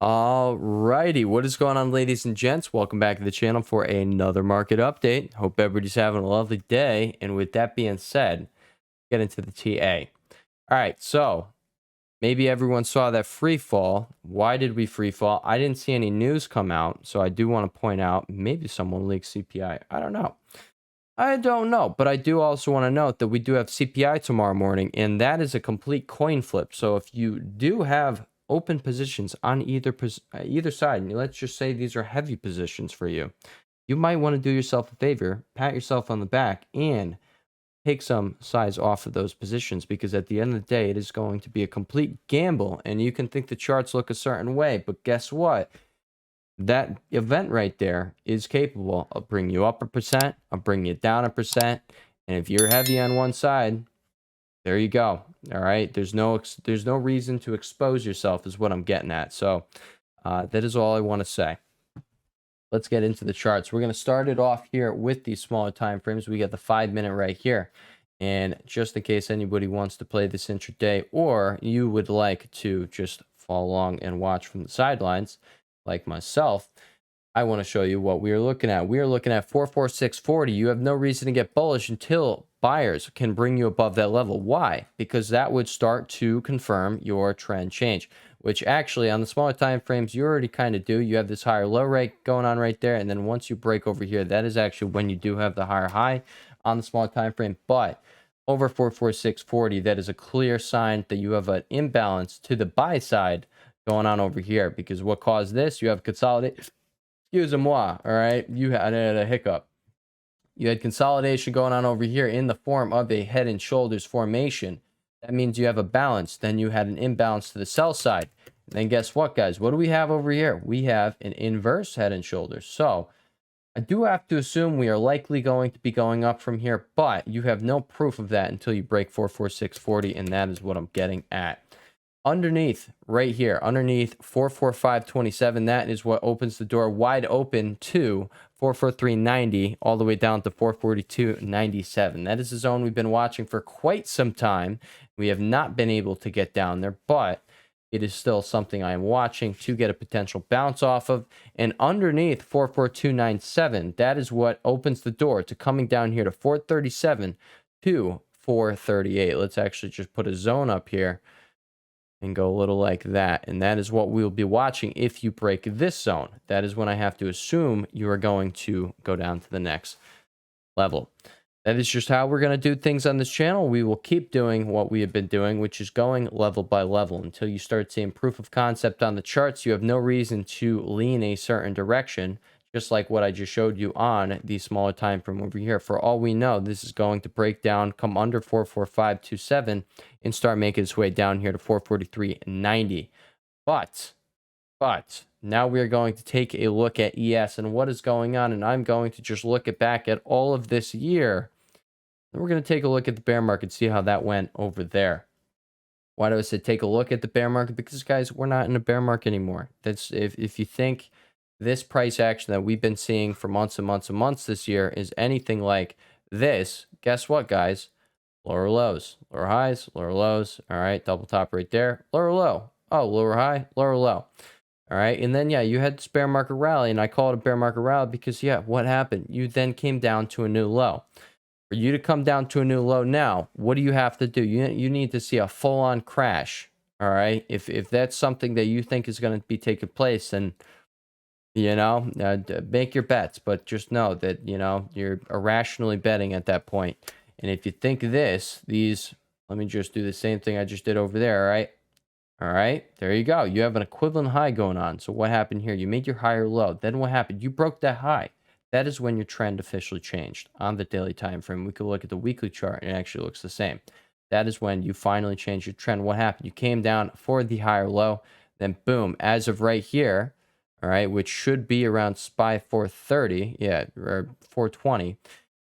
Alrighty, what is going on, ladies and gents? Welcome back to the channel for another market update. Hope everybody's having a lovely day. And with that being said, get into the TA. All right, so maybe everyone saw that free fall. Why did we free fall? I didn't see any news come out, so I do want to point out maybe someone leaked CPI. I don't know. But I do also want to note that we do have CPI tomorrow morning, and that is a complete coin flip. So if you do have open positions on either side, and let's just say these are heavy positions for you, you might want to do yourself a favor, pat yourself on the back, and take some size off of those positions, because at the end of the day, it is going to be a complete gamble, and you can think the charts look a certain way, but guess what? That event right there is capable of bringing you up a percent, of bringing you down a percent. And if you're heavy on one side, there you go. All right. There's no reason to expose yourself is what I'm getting at. So that is all I want to say. Let's get into the charts. We're going to start it off here with these smaller time frames. We got the 5-minute right here. And just in case anybody wants to play this intraday, or you would like to just follow along and watch from the sidelines, like myself, I want to show you what we are looking at. We are looking at 44640. You have no reason to get bullish until buyers can bring you above that level. Why? Because that would start to confirm your trend change, which actually on the smaller time frames you already kind of do. You have this higher low rate going on right there, and then once you break over here, that is actually when you do have the higher high on the smaller time frame. But over 44640, that is a clear sign that you have an imbalance to the buy side going on over here, because what caused this? You have consolidation. Excuse-moi, all right? You had a hiccup. You had consolidation going on over here in the form of a head and shoulders formation. That means you have a balance. Then you had an imbalance to the sell side. And then guess what, guys? What do we have over here? We have an inverse head and shoulders. So I do have to assume we are likely going to be going up from here, but you have no proof of that until you break 44640, and that is what I'm getting at. Underneath, right here, underneath 44527, that is what opens the door wide open to 44390, all the way down to 44297. That is a zone we've been watching for quite some time. We have not been able to get down there, but it is still something I am watching to get a potential bounce off of. And underneath 44297, that is what opens the door to coming down here to 437 to 438. Let's actually just put a zone up here and go a little like that. And that is what we'll be watching if you break this zone. That is when I have to assume you are going to go down to the next level. That is just how we're going to do things on this channel. We will keep doing what we have been doing, which is going level by level until you start seeing proof of concept on the charts. You have no reason to lean a certain direction, just like what I just showed you on the smaller time frame over here. For all we know, this is going to break down, come under 44527, and start making its way down here to 44390. But now we are going to take a look at ES and what is going on, and I'm going to just look back at all of this year. And we're going to take a look at the bear market, see how that went over there. Why do I say take a look at the bear market? Because, guys, we're not in a bear market anymore. That's if you think this price action that we've been seeing for months and months and months this year is anything like this, guess what, guys? Lower lows, lower highs, lower lows. All right, double top right there. Lower low. Oh, lower high, lower low. All right, and then, yeah, you had this bear market rally, and I call it a bear market rally because, yeah, what happened? You then came down to a new low. For you to come down to a new low now, what do you have to do? You need to see a full-on crash, all right? If that's something that you think is going to be taking place, then, make your bets, but just know that, you're irrationally betting at that point. And if you think these, let me just do the same thing I just did over there, all right? All right, there you go. You have an equivalent high going on. So what happened here? You made your higher low. Then what happened? You broke that high. That is when your trend officially changed on the daily time frame. We could look at the weekly chart and it actually looks the same. That is when you finally changed your trend. What happened? You came down for the higher low. Then boom, as of right here, all right, which should be around SPY 430, yeah, or 420.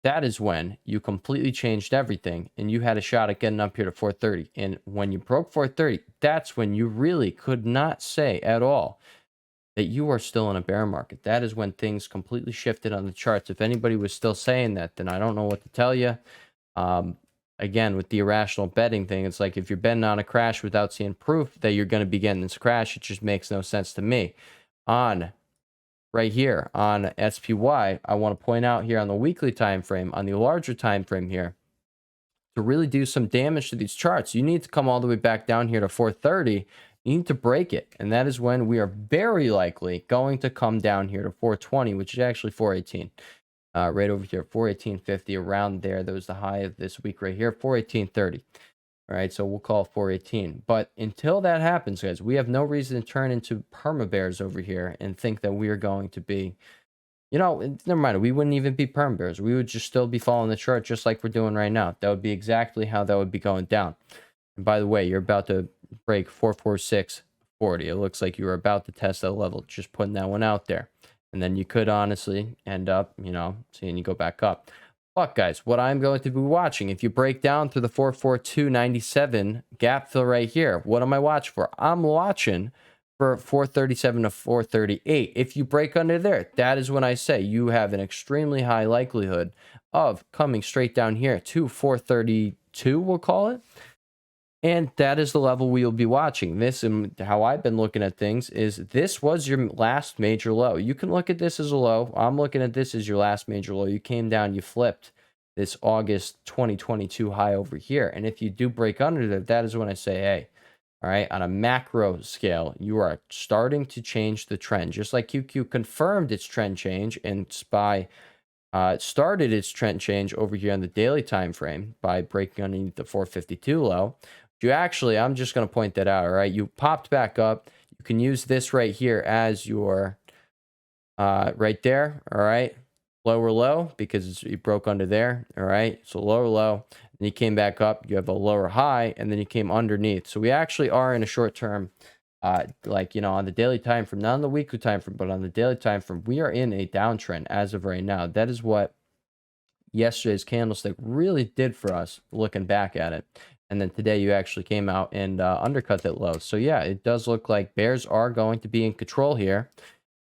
That is when you completely changed everything and you had a shot at getting up here to 430. And when you broke 430, that's when you really could not say at all that you are still in a bear market. That is when things completely shifted on the charts. If anybody was still saying that, then I don't know what to tell you. again, with the irrational betting thing, it's like if you're betting on a crash without seeing proof that you're going to be getting this crash, it just makes no sense to me. On right here on SPY, I want to point out here on the weekly time frame, on the larger time frame here, to really do some damage to these charts, you need to come all the way back down here to 430. You need to break it, and that is when we are very likely going to come down here to 420, which is actually 418. Right over here, 418.50, around there. That was the high of this week right here, 418.30. All right, so we'll call 418. But until that happens, guys, we have no reason to turn into perma bears over here and think that we are going to be, never mind. We wouldn't even be perma bears. We would just still be following the chart just like we're doing right now. That would be exactly how that would be going down. And by the way, you're about to break 446.40. It looks like you were about to test that level. Just putting that one out there. And then you could honestly end up, seeing you go back up. But guys, what I'm going to be watching, if you break down through the 442.97 gap fill right here, what am I watching for? I'm watching for 437 to 438. If you break under there, that is when I say you have an extremely high likelihood of coming straight down here to 432, we'll call it. And that is the level we will be watching. This, and how I've been looking at things, is this was your last major low. You can look at this as a low. I'm looking at this as your last major low. You came down, you flipped this August 2022 high over here. And if you do break under there, that is when I say, hey, all right, on a macro scale, you are starting to change the trend. Just like QQ confirmed its trend change, and SPY started its trend change over here on the daily time frame by breaking underneath the 452 low. You actually, I'm just going to point that out, all right? You popped back up. You can use this right here as your, right there, all right? Lower low, because you broke under there, all right? So lower low, and you came back up. You have a lower high, and then you came underneath. So we actually are in a short term, on the daily time frame, not on the weekly time frame, but on the daily time frame, we are in a downtrend as of right now. That is what yesterday's candlestick really did for us, looking back at it. And then today you actually came out and undercut that low. So yeah, it does look like bears are going to be in control here.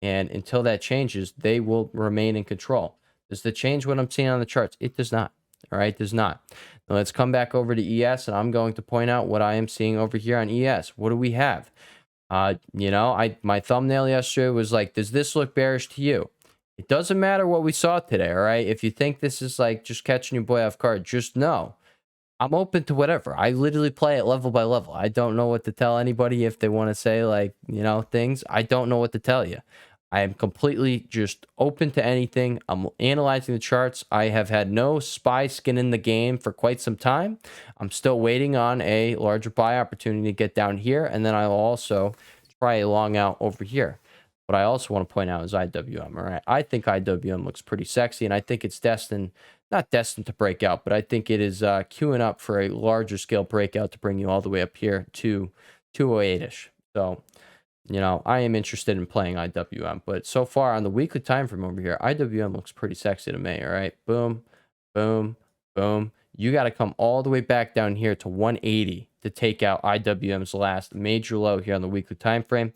And until that changes, they will remain in control. Does that change what I'm seeing on the charts? It does not. All right, it does not. Now let's come back over to ES, and I'm going to point out what I am seeing over here on ES. What do we have? My thumbnail yesterday was like, does this look bearish to you? It doesn't matter what we saw today, all right? If you think this is like just catching your boy off guard, just know I'm open to whatever. I literally play it level by level. I don't know what to tell anybody if they want to say things. I don't know what to tell you. I am completely just open to anything. I'm analyzing the charts. I have had no SPY skin in the game for quite some time. I'm still waiting on a larger buy opportunity to get down here. And then I'll also try a long out over here. What I also want to point out is IWM. All right. I think IWM looks pretty sexy, and I think it's not destined to break out, but I think it is queuing up for a larger scale breakout to bring you all the way up here to 208-ish. So, I am interested in playing IWM, but so far on the weekly time frame over here, IWM looks pretty sexy to me. All right. Boom, boom, boom. You got to come all the way back down here to 180 to take out IWM's last major low here on the weekly time frame.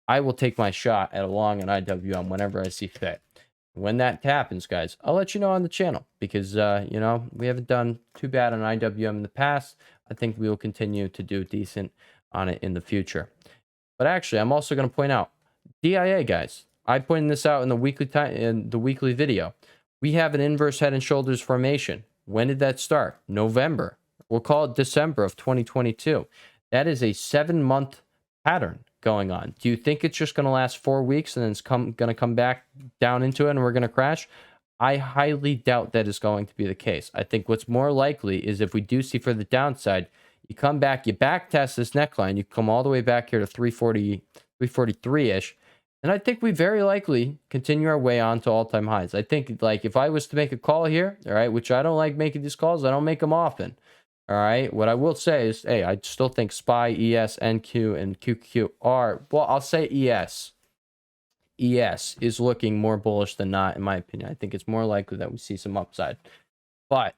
I will take my shot at a long on IWM whenever I see fit. When that happens, guys, I'll let you know on the channel, because, we haven't done too bad on IWM in the past. I think we will continue to do decent on it in the future. But actually, I'm also going to point out DIA, guys. I pointed this out in the weekly video. We have an inverse head and shoulders formation. When did that start? November. We'll call it December of 2022. That is a 7-month pattern going on. Do you think it's just going to last 4 weeks and then it's going to come back down into it and we're going to crash? I highly doubt that is going to be the case. I think what's more likely is if we do see for the downside, you come back, you back test this neckline, you come all the way back here to 340, 343-ish, and I think we very likely continue our way on to all-time highs. I think, if I was to make a call here, all right, which I don't like making these calls, I don't make them often. All right. What I will say is, hey, I still think SPY, ES, NQ, and QQQ are, well, I'll say ES. ES is looking more bullish than not, in my opinion. I think it's more likely that we see some upside. But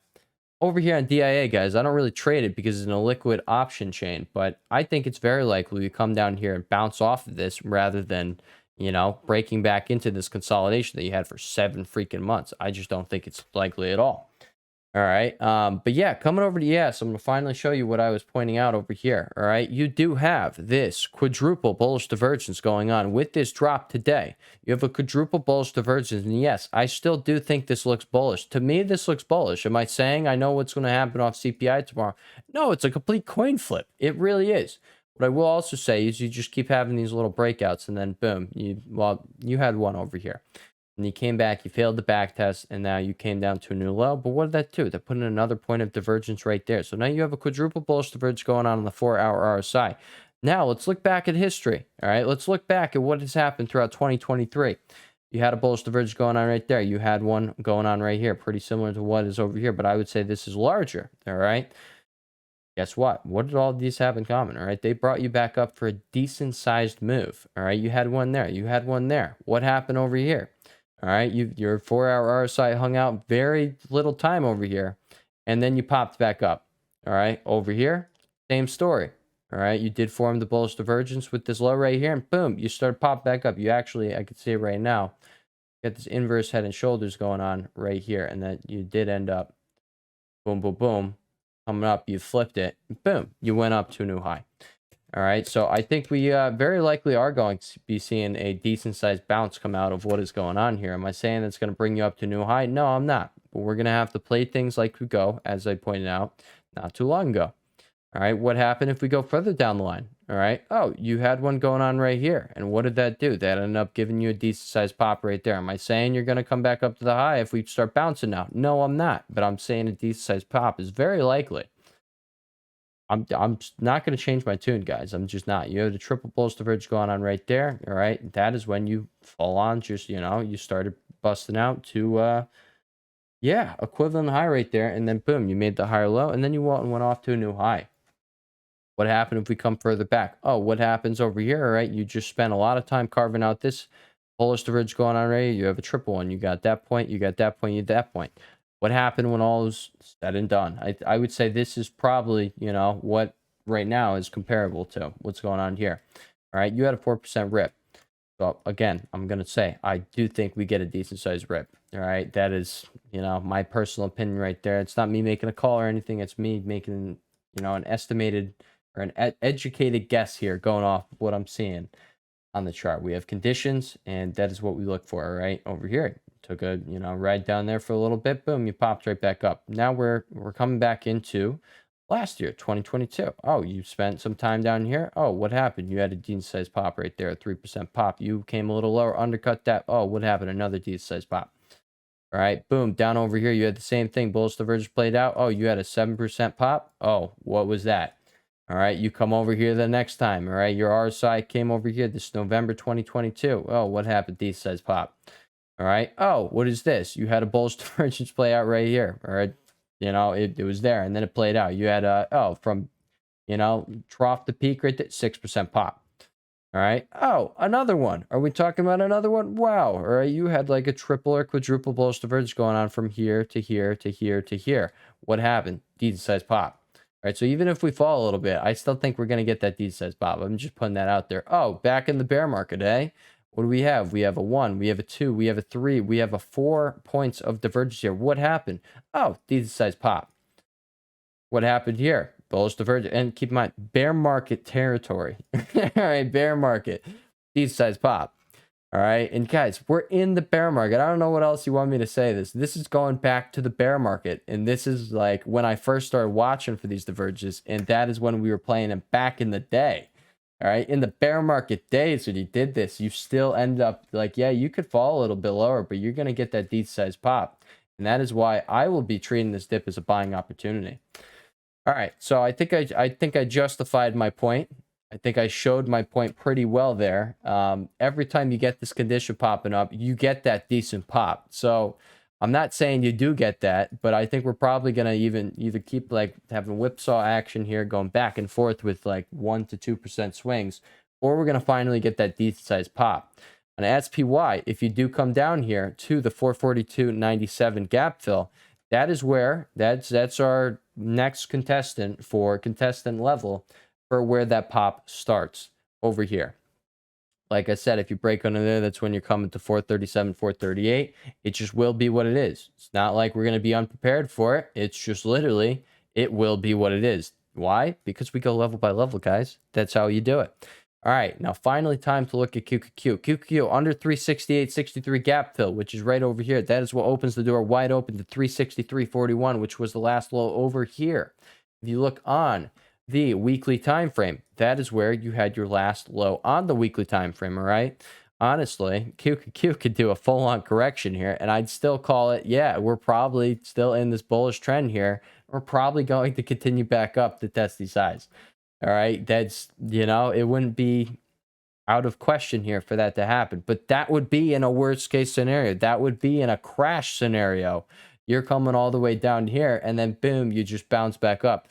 over here on DIA, guys, I don't really trade it because it's in a liquid option chain. But I think it's very likely we come down here and bounce off of this rather than, breaking back into this consolidation that you had for 7 freaking months. I just don't think it's likely at all. All right. But yeah, coming over to ES, I'm going to finally show you what I was pointing out over here. All right. You do have this quadruple bullish divergence going on with this drop today. You have a quadruple bullish divergence. And yes, I still do think this looks bullish. To me, this looks bullish. Am I saying I know what's going to happen off CPI tomorrow? No, it's a complete coin flip. It really is. What I will also say is you just keep having these little breakouts and then boom, you had one over here. And you came back, you failed the back test, and now you came down to a new low. But what did that do? That put in another point of divergence right there. So now you have a quadruple bullish divergence going on the 4-hour RSI. Now let's look back at history. All right, let's look back at what has happened throughout 2023. You had a bullish divergence going on right there. You had one going on right here, pretty similar to what is over here. But I would say this is larger. All right. Guess what? What did all of these have in common? All right. They brought you back up for a decent sized move. All right. You had one there. You had one there. What happened over here? All right, your 4-hour RSI hung out very little time over here, and then you popped back up. All right, over here, same story. All right, you did form the bullish divergence with this low right here, and boom, you started pop back up. You actually, I can see it right now, got this inverse head and shoulders going on right here, and then you did end up, boom, boom, boom, coming up. You flipped it, boom, you went up to a new high. All right, so I think we very likely are going to be seeing a decent-sized bounce come out of what is going on here. Am I saying it's going to bring you up to a new high? No, I'm not. But we're going to have to play things like we go, as I pointed out not too long ago. All right, what happened if we go further down the line? All right, oh, you had one going on right here. And what did that do? That ended up giving you a decent-sized pop right there. Am I saying you're going to come back up to the high if we start bouncing now? No, I'm not. But I'm saying a decent-sized pop is very likely. I'm not going to change my tune, guys. I'm just not. You have the triple bullish divergence going on right there. All right. That is when you fall on just, you started busting out to, equivalent high right there. And then boom, you made the higher low. And then you went off to a new high. What happened if we come further back? Oh, what happens over here? All right. You just spent a lot of time carving out this bullish divergence going on right here. You have a triple one. You got that point. You got that point. You got that point. What happened when all is said and done? I would say this is probably, what right now is comparable to what's going on here. All right, you had a 4% rip. So again, I'm going to say I do think we get a decent sized rip. All right, that is, my personal opinion right there. It's not me making a call or anything. It's me making, an estimated or an educated guess here going off of what I'm seeing on the chart. We have conditions, and that is what we look for, all right, over here. Took a ride down there for a little bit, boom, you popped right back up. Now we're coming back into last year, 2022. Oh, you spent some time down here. Oh, what happened? You had a decent sized pop right there, a 3% pop. You came a little lower, undercut that. Oh, what happened? Another decent sized pop. All right, boom, down over here, you had the same thing. Bullish divergence played out. Oh, you had a 7% pop. Oh, what was that? All right, you come over here the next time. All right, your RSI came over here this November 2022. Oh, what happened? Decent sized pop. All right. Oh, what is this? You had a bullish divergence play out right here. All right. It was there and then it played out. You had from, trough to peak right there, 6% pop. All right. Oh, another one. Are we talking about another one? Wow. All right. You had like a triple or quadruple bullish divergence going on from here to here to here to here. What happened? Decent sized pop. All right. So even if we fall a little bit, I still think we're going to get that decent sized pop. I'm just putting that out there. Oh, back in the bear market, eh? What do we have? We have a 1, we have a 2, we have a 3, we have a 4 points of divergence here. What happened? Oh, decent size pop. What happened here? Bullish divergence. And keep in mind, bear market territory. All right, bear market. Decent size pop. All right, and guys, we're in the bear market. I don't know what else you want me to say this. This is going back to the bear market. And this is like when I first started watching for these divergences. And that is when we were playing them back in the day. All right, in the bear market days when you did this, you still end up like, yeah, you could fall a little bit lower, but you're going to get that decent size pop. And that is why I will be treating this dip as a buying opportunity. All right, so I think I justified my point. I think I showed my point pretty well there. Every time you get this condition popping up, you get that decent pop. So I'm not saying you do get that, but I think we're probably going to either keep like having whipsaw action here going back and forth with like 1 to 2% swings, or we're going to finally get that decent sized pop. On SPY, if you do come down here to the 442.97 gap fill, that is where that's our next contestant level for where that pop starts over here. Like I said, if you break under there, that's when you're coming to 437, 438. It just will be what it is. It's not like we're going to be unprepared for it. It's just literally, it will be what it is. Why? Because we go level by level, guys. That's how you do it. All right, now finally time to look at QQQ. QQQ under 368.63 gap fill, which is right over here. That is what opens the door wide open to 363.41, which was the last low over here. If you look on the weekly time frame, that is where you had your last low on the weekly time frame. All right, honestly, QQQ could do a full-on correction here, and I'd still call it, yeah, we're probably still in this bullish trend here. We're probably going to continue back up to test these highs. All right, that's, it wouldn't be out of question here for that to happen, but that would be in a worst case scenario. That would be in a crash scenario. You're coming all the way down here, and then boom, you just bounce back up.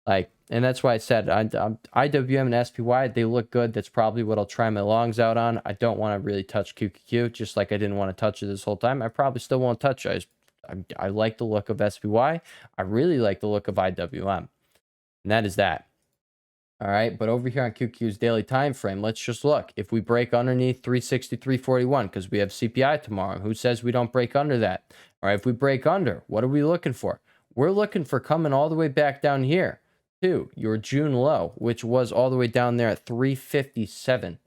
And that's why I said IWM and SPY, they look good. That's probably what I'll try my longs out on. I don't want to really touch QQQ, just like I didn't want to touch it this whole time. I probably still won't touch it. I like the look of SPY. I really like the look of IWM, and that is that. All right, but over here on QQ's daily time frame, let's just look. If we break underneath 363.41, because we have CPI tomorrow, who says we don't break under that? All right, if we break under, what are we looking for? We're looking for coming all the way back down here to your June low, which was all the way down there at 357.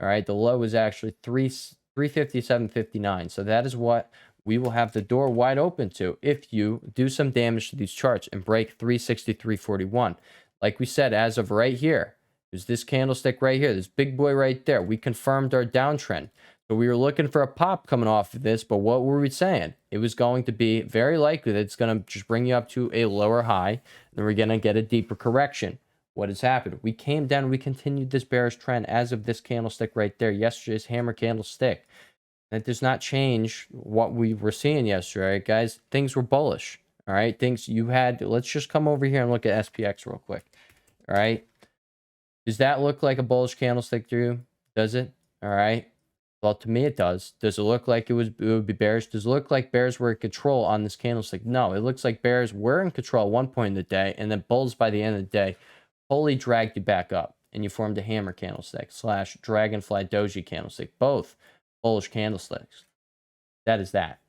All right, the low is actually 357.59. So that is what we will have the door wide open to if you do some damage to these charts and break 363.41. Like we said, as of right here, there's this candlestick right here, this big boy right there. We confirmed our downtrend. So we were looking for a pop coming off of this, but what were we saying? It was going to be very likely that it's going to just bring you up to a lower high, and we're going to get a deeper correction. What has happened? We came down, we continued this bearish trend as of this candlestick right there, yesterday's hammer candlestick. That does not change what we were seeing yesterday, right, guys. Things were bullish. All right, things you had. Let's just come over here and look at SPX real quick. All right, does that look like a bullish candlestick to you? Does it? All right. Well, to me, it does. Does it look like it would be bearish? Does it look like bears were in control on this candlestick? No, it looks like bears were in control at one point in the day, and then bulls by the end of the day fully dragged you back up, and you formed a hammer candlestick / dragonfly doji candlestick, both bullish candlesticks. That is that.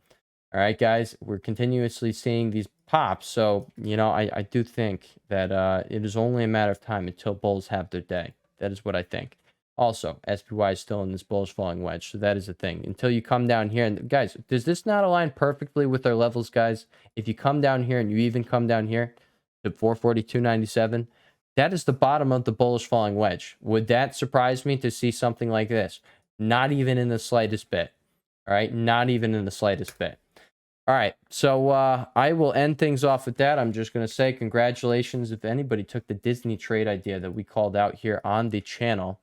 All right, guys, we're continuously seeing these pops. So, I do think that it is only a matter of time until bulls have their day. That is what I think. Also, SPY is still in this bullish falling wedge. So that is the thing. Until you come down here. And guys, does this not align perfectly with our levels, guys? If you come down here and you even come down here to 442.97, that is the bottom of the bullish falling wedge. Would that surprise me to see something like this? Not even in the slightest bit. All right, not even in the slightest bit. All right, so I will end things off with that. I'm just going to say congratulations if anybody took the Disney trade idea that we called out here on the channel.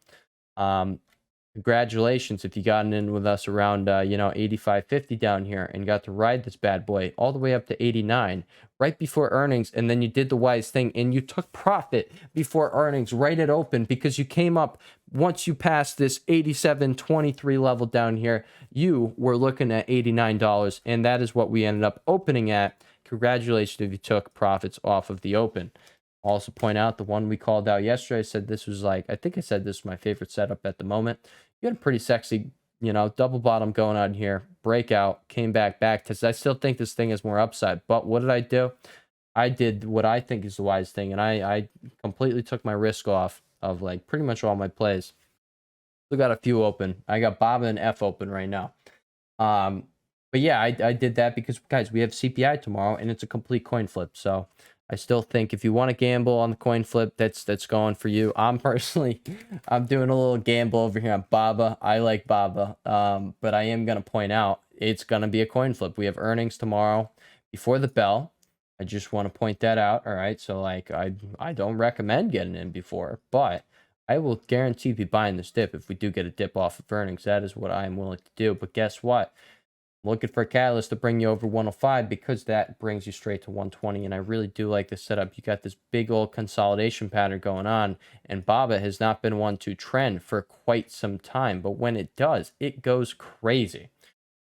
Congratulations if you gotten in with us around 85.50 down here and got to ride this bad boy all the way up to 89 right before earnings, and then you did the wise thing and you took profit before earnings right at open, because you came up once you passed this 87.23 level down here. You were looking at $89, and that is what we ended up opening at. Congratulations if you took profits off of the open. Also point out the one we called out yesterday. I said this was I think I said this was my favorite setup at the moment. You had a pretty sexy, double bottom going on here. Breakout, came back because I still think this thing has more upside. But what did I do? I did what I think is the wise thing, and I completely took my risk off of pretty much all my plays. Still got a few open. I got Baba and F open right now. But yeah, I did that because, guys, we have CPI tomorrow, and it's a complete coin flip. So I still think if you want to gamble on the coin flip, that's going for you. I'm doing a little gamble over here on Baba. I like Baba, but I am going to point out it's going to be a coin flip. We have earnings tomorrow before the bell. I just want to point that out. All right, so I don't recommend getting in before, but I will guarantee be buying this dip if we do get a dip off of earnings. That is what I am willing to do. But guess what? I'm looking for a catalyst to bring you over 105, because that brings you straight to 120. And I really do like this setup. You got this big old consolidation pattern going on, and Baba has not been one to trend for quite some time. But when it does, it goes crazy.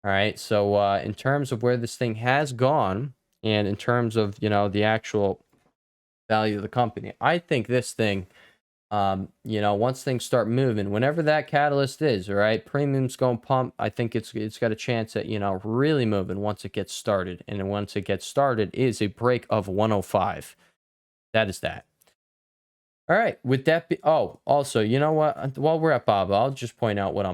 All right. So in terms of where this thing has gone, and in terms of, the actual value of the company, I think this thing You know, once things start moving, whenever that catalyst is, all right, premium's going to pump. I think it's got a chance at, you know, really moving once it gets started. And once it gets started is a break of 105. That is that. All right, with that also, you know what, while we're at Baba, I'll just point out what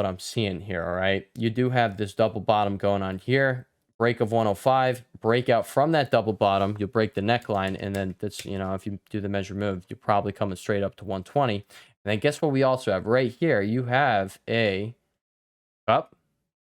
I'm seeing here. All right, you do have this double bottom going on here, break of 105, breakout from that double bottom, you'll break the neckline, and then that's, you know, if you do the measure move, you're probably coming straight up to 120. And then guess what we also have right here? You have a up,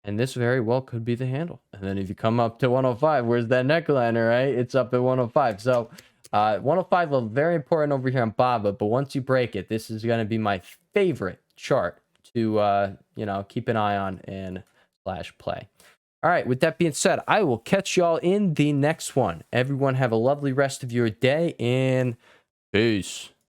and this very well could be the handle. And then if you come up to 105, where's that neckline? All right, it's up at 105. So 105 is very important over here on Baba, but once you break it, this is going to be my favorite chart to you know, keep an eye on and / play. All right, with that being said, I will catch y'all in the next one. Everyone have a lovely rest of your day, and peace.